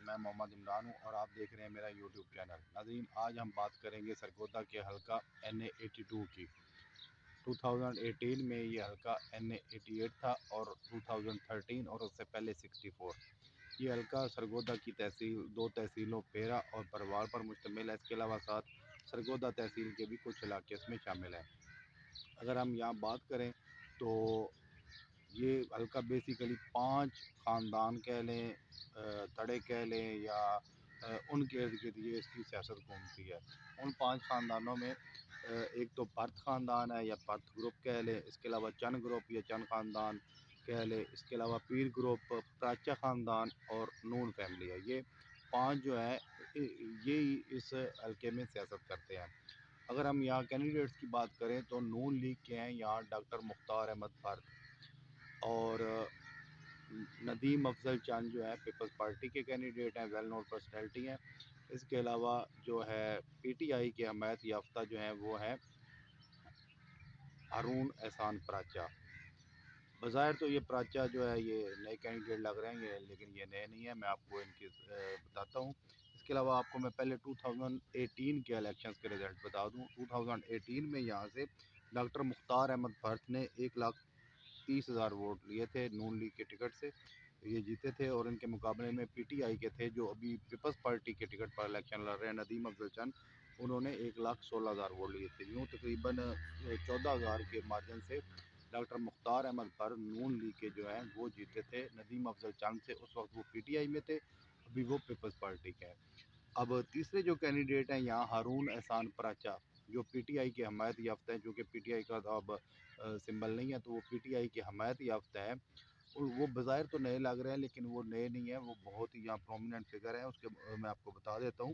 میں محمد عمران ہوں اور آپ دیکھ رہے ہیں میرا یوٹیوب چینل۔ ناظرین، آج ہم بات کریں گے سرگودا کے حلقہ NA82 کی۔ 2018 میں یہ حلقہ NA88 تھا اور 2013 اور اس سے پہلے 64۔ یہ حلقہ سرگودا کی دو تحصیلوں پیرا اور پروار پر مشتمل ہے۔ اس کے علاوہ ساتھ سرگودا تحصیل کے بھی کچھ علاقے اس میں شامل ہیں۔ اگر ہم یہاں بات کریں تو یہ حلقہ بیسیکلی 5 خاندان کہہ لیں، تڑے کہہ لیں، یا ان کے ارد گرد یہ اس کی سیاست گھومتی ہے۔ ان 5 خاندانوں میں ایک تو پرت خاندان ہے یا پرت گروپ کہہ لیں، اس کے علاوہ چند گروپ یا چند خاندان کہہ لیں، اس کے علاوہ پیر گروپ، پراچا خاندان اور نون فیملی ہے۔ یہ 5 جو ہے یہی اس حلقے میں سیاست کرتے ہیں۔ اگر ہم یہاں کینڈیڈیٹس کی بات کریں تو نون لیگ کے ہیں یہاں ڈاکٹر مختار احمد فرد، اور ندیم افضل چند جو ہے پیپلز پارٹی کے کینڈیڈیٹ ہیں، ویل نون پرسنالٹی ہیں۔ اس کے علاوہ جو ہے PTI کے حمایت یافتہ جو ہیں وہ ہیں ہارون احسان پراچا۔ بظاہر تو یہ پراچا جو ہے یہ نئے کینڈیڈیٹ لگ رہے ہیں، لیکن یہ نئے نہیں ہیں، میں آپ کو ان کی بتاتا ہوں۔ اس کے علاوہ آپ کو میں پہلے 2018 کے الیکشنز کے رزلٹ بتا دوں۔ 2018 میں یہاں سے ڈاکٹر مختار احمد فرد نے 1,30,000 ووٹ لیے تھے نون لیگ کے ٹکٹ سے، یہ جیتے تھے، اور ان کے مقابلے میں PTI کے تھے جو ابھی پیپلز پارٹی کے ٹکٹ پر الیکشن لڑ رہے ہیں، ندیم افضل چند، انہوں نے 1,16,000 ووٹ لیے تھے۔ یوں تقریباً 14,000 کے مارجن سے ڈاکٹر مختار احمد فرد نون لیگ کے جو ہیں وہ جیتے تھے ندیم افضل چند سے۔ اس وقت وہ PTI میں تھے، ابھی وہ پیپلز پارٹی کے ہیں۔ اب تیسرے جو کینڈیڈیٹ ہیں یہاں ہارون احسان پراچا، جو PTI کے حمایت یافتہ ہیں، چونکہ PTI کا اب سمبل نہیں ہے تو وہ PTI کے حمایت یافتہ ہیں۔ وہ بظاہر تو نئے لگ رہے ہیں لیکن وہ نئے نہیں ہیں، وہ بہت ہی یہاں پرومیننٹ فگر ہیں۔ اس کے میں آپ کو بتا دیتا ہوں،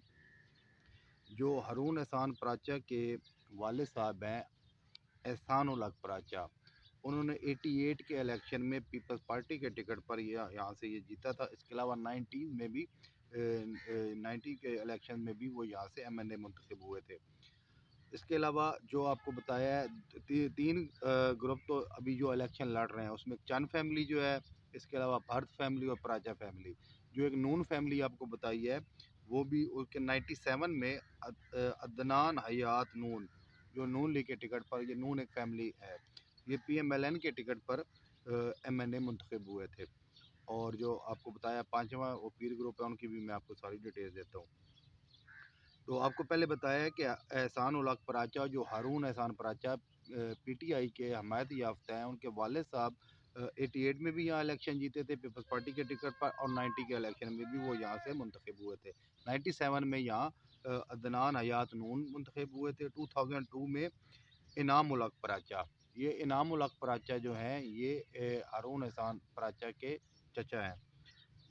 جو ہارون احسان پراچا کے والد صاحب ہیں احسان الحق پراچا، انہوں نے 88 کے الیکشن میں پیپلز پارٹی کے ٹکٹ پر یہاں سے یہ جیتا تھا۔ اس کے علاوہ 19 میں بھی 90 کے الیکشن میں بھی وہ یہاں سے MNA منتخب ہوئے تھے۔ اس کے علاوہ جو آپ کو بتایا ہے 3 گروپ تو ابھی جو الیکشن لڑ رہے ہیں اس میں چند فیملی جو ہے، اس کے علاوہ بھرت فیملی اور پراچا فیملی۔ جو ایک نون فیملی آپ کو بتائی ہے وہ بھی 97 میں عدنان حیات نون، جو نون لیگ کے ٹکٹ پر، یہ نون ایک فیملی ہے، یہ PMLN کے ٹکٹ پر MNA منتخب ہوئے تھے۔ اور جو آپ کو بتایا 5واں وہ پیر گروپ ہے، ان کی بھی میں آپ کو ساری ڈیٹیل دیتا ہوں۔ تو آپ کو پہلے بتایا ہے کہ احسان الحق پراچا، جو ہارون احسان پراچا PTI کے حمایت یافتہ ہیں، ان کے والد صاحب 88 میں بھی یہاں الیکشن جیتے تھے پیپلز پارٹی کے ٹکٹ پر، اور 90 کے الیکشن میں بھی وہ یہاں سے منتخب ہوئے تھے۔ 97 میں یہاں عدنان حیات نون منتخب ہوئے تھے۔ 2002 میں انعام الحق پراچا، یہ انعام الحق پراچا جو ہیں یہ ہارون احسان پراچا کے چچا ہیں،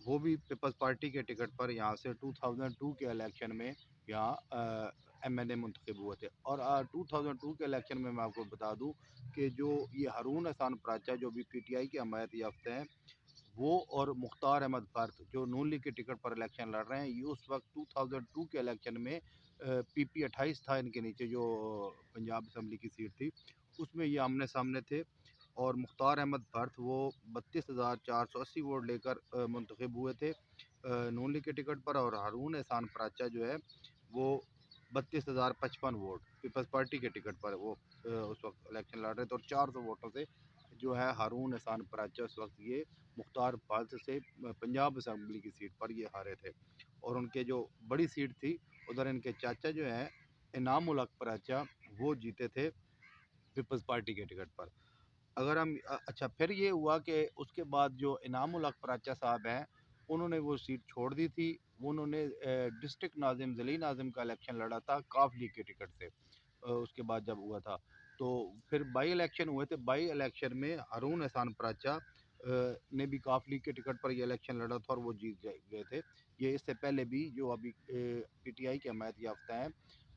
وہ بھی پیپلز پارٹی کے ٹکٹ پر یہاں سے 2002 کے الیکشن میں یہاں MNA منتخب ہوئے تھے۔ اور 2002 کے الیکشن میں آپ کو بتا دوں کہ جو یہ ہارون احسان پراچا جو بھی PTI کے حمایت یافتہ ہیں، وہ اور مختار احمد فرد جو نون لیگ کے ٹکٹ پر الیکشن لڑ رہے ہیں، یہ اس وقت 2002 کے الیکشن میں PP 28 تھا ان کے نیچے، جو پنجاب اسمبلی کی سیٹ تھی، اس میں یہ آمنے سامنے تھے، اور مختار احمد فرد وہ 32,480 ووٹ لے کر منتخب ہوئے تھے نون لیگ کے ٹکٹ پر، اور ہارون احسان پراچا جو ہے وہ 32,055 ووٹ پیپلز پارٹی کے ٹکٹ پر وہ اس وقت الیکشن لڑ رہے تھے، اور 400 ووٹوں سے جو ہے ہارون احسان پراچا اس وقت یہ مختار فرد سے پنجاب اسمبلی کی سیٹ پر یہ ہارے تھے۔ اور ان کے جو بڑی سیٹ تھی ادھر ان کے چاچا جو ہیں انعام الحق پراچا، وہ جیتے تھے پیپلز پارٹی کے ٹکٹ پر۔ اگر ہم اچھا پھر یہ ہوا کہ اس کے بعد جو انعام الحق پراچا صاحب ہیں انہوں نے وہ سیٹ چھوڑ دی تھی، انہوں نے ڈسٹرکٹ ناظم ضلعی ناظم کا الیکشن لڑا تھا کاف لیگ کے ٹکٹ سے۔ اس کے بعد جب ہوا تھا تو پھر بائی الیکشن ہوئے تھے، بائی الیکشن میں ہارون احسان پراچا نے بھی کاف لیگ کے ٹکٹ پر یہ الیکشن لڑا تھا اور وہ جیت گئے تھے۔ یہ اس سے پہلے بھی جو ابھی PTI کے حمایت یافتہ ہیں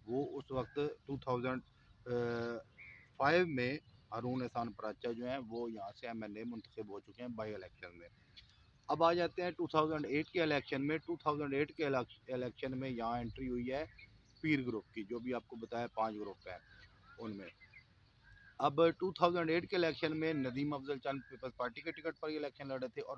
وہ اس وقت 2005 میں ہارون احسان پراچا جو ہیں وہ یہاں سے MNA منتخب ہو چکے ہیں بائی الیکشن میں۔ اب آ جاتے ہیں 2008 کے الیکشن میں۔ 2008 کے الیکشن میں یہاں انٹری ہوئی ہے پیر گروپ کی، جو بھی آپ کو بتایا 5 گروپ ہیں ان میں۔ اب 2008 کے الیکشن میں ندیم افضل چند پیپلز پارٹی کے ٹکٹ پر یہ الیکشن لڑے تھے، اور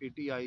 PTI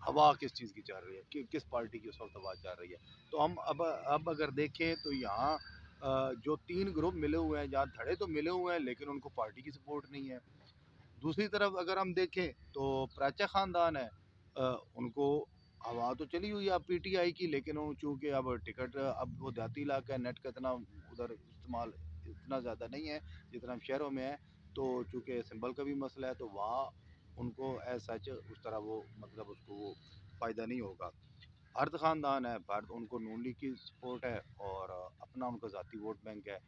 ہوا کس چیز کی چل رہی ہے، کس پارٹی کی اس وقت ہوا چل رہی ہے. تو ہم اب اگر دیکھیں تو یہاں جو تین گروپ ملے ہوئے ہیں، جہاں دھڑے تو ملے ہوئے ہیں لیکن ان کو پارٹی کی سپورٹ نہیں ہے. دوسری طرف اگر ہم دیکھیں تو پراچا خاندان ہے، ان کو ہوا تو چلی ہوئی ہے اب پی ٹی آئی کی، لیکن وہ چونکہ اب ٹکٹ، اب وہ دیہاتی علاقہ ہے، نیٹ کا اتنا ادھر استعمال اتنا زیادہ نہیں ہے جتنا ہم شہروں میں ہے. تو چونکہ سمبل کا بھی مسئلہ ہے تو وہاں ان کو ایز سچ اس طرح وہ مطلب اس کو وہ فائدہ نہیں ہوگا. بھارت خاندان ہے، بھارت ان کو نون لیگ کی سپورٹ ہے اور اپنا ان کا ذاتی ووٹ بینک ہے.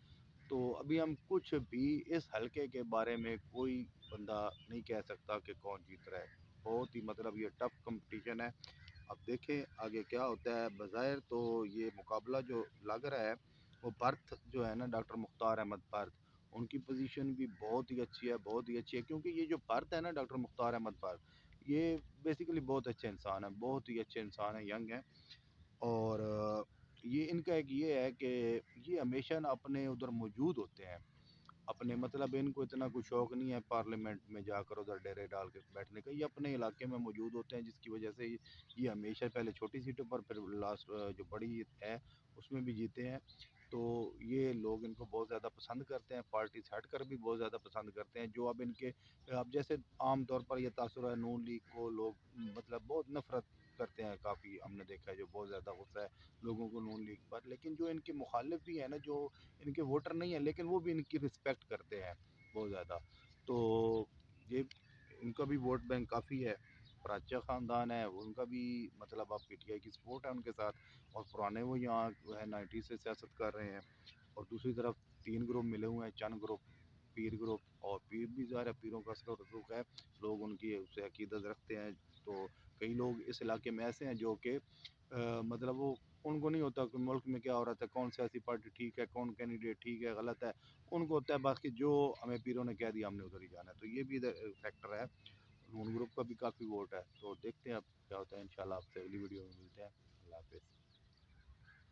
تو ابھی ہم کچھ بھی اس حلقے کے بارے میں کوئی بندہ نہیں کہہ سکتا کہ کون جیت رہا ہے. بہت ہی مطلب یہ ٹف کمپٹیشن ہے. اب دیکھیں آگے کیا ہوتا ہے. بظاہر تو یہ مقابلہ جو لگ رہا ہے وہ بھارت جو ہے نا، ڈاکٹر مختار احمد بھارت، ان کی پوزیشن بھی بہت ہی اچھی ہے، بہت ہی اچھی ہے. کیونکہ یہ جو بھارت ہے نا، ڈاکٹر مختار احمد بھارت، یہ بیسیکلی بہت اچھے انسان ہیں، بہت ہی اچھے انسان ہیں، ینگ ہیں. اور یہ ان کا ایک یہ ہے کہ یہ ہمیشہ نا اپنے ادھر موجود ہوتے ہیں. اپنے مطلب ان کو اتنا کوئی شوق نہیں ہے پارلیمنٹ میں جا کر ادھر ڈیرے ڈال کے بیٹھنے کا. یہ اپنے علاقے میں موجود ہوتے ہیں، جس کی وجہ سے یہ ہمیشہ پہلے چھوٹی سیٹوں پر، پھر لاسٹ جو بڑی ہے اس میں بھی جیتے ہیں. تو یہ لوگ ان کو بہت زیادہ پسند کرتے ہیں، پارٹی سے ہٹ کر بھی بہت زیادہ پسند کرتے ہیں. جو اب ان کے اب جیسے عام طور پر یہ تاثر ہے نون لیگ کو لوگ مطلب بہت نفرت کرتے ہیں. کافی ہم نے دیکھا ہے جو بہت زیادہ غصہ ہے لوگوں کو نون لیگ پر. لیکن جو ان کے مخالف بھی ہیں نا، جو ان کے ووٹر نہیں ہیں لیکن وہ بھی ان کی رسپیکٹ کرتے ہیں بہت زیادہ. تو یہ ان کا بھی ووٹ بینک کافی ہے. پراچا خاندان ہے، ان کا بھی مطلب اب پی ٹی آئی کی سپورٹ ہے ان کے ساتھ، اور پرانے وہ یہاں جو ہے 90 سے سیاست کر رہے ہیں. اور دوسری طرف تین گروپ ملے ہوئے ہیں، چند گروپ، پیر گروپ. اور پیر بھی ظاہر ہے، پیروں کا اثر و رسوخ ہے، لوگ ان کی اسے عقیدت رکھتے ہیں. تو کئی لوگ اس علاقے میں ایسے ہیں جو کہ مطلب وہ ان کو نہیں ہوتا کہ ملک میں کیا ہو رہا ہے، کون سیاسی پارٹی ٹھیک ہے، کون کینڈیڈیٹ ٹھیک ہے، غلط ہے. ان کو ہوتا ہے باقی جو ہمیں پیروں نے کہہ دیا ہم نے ادھر ہی جانا ہے. تو یہ بھی فیکٹر ہے. نون گروپ کا بھی کافی ووٹ ہے. تو دیکھتے ہیں اب کیا ہوتا ہے. انشاءاللہ آپ سے اگلی ویڈیو میں ملتے ہیں. اللہ حافظ.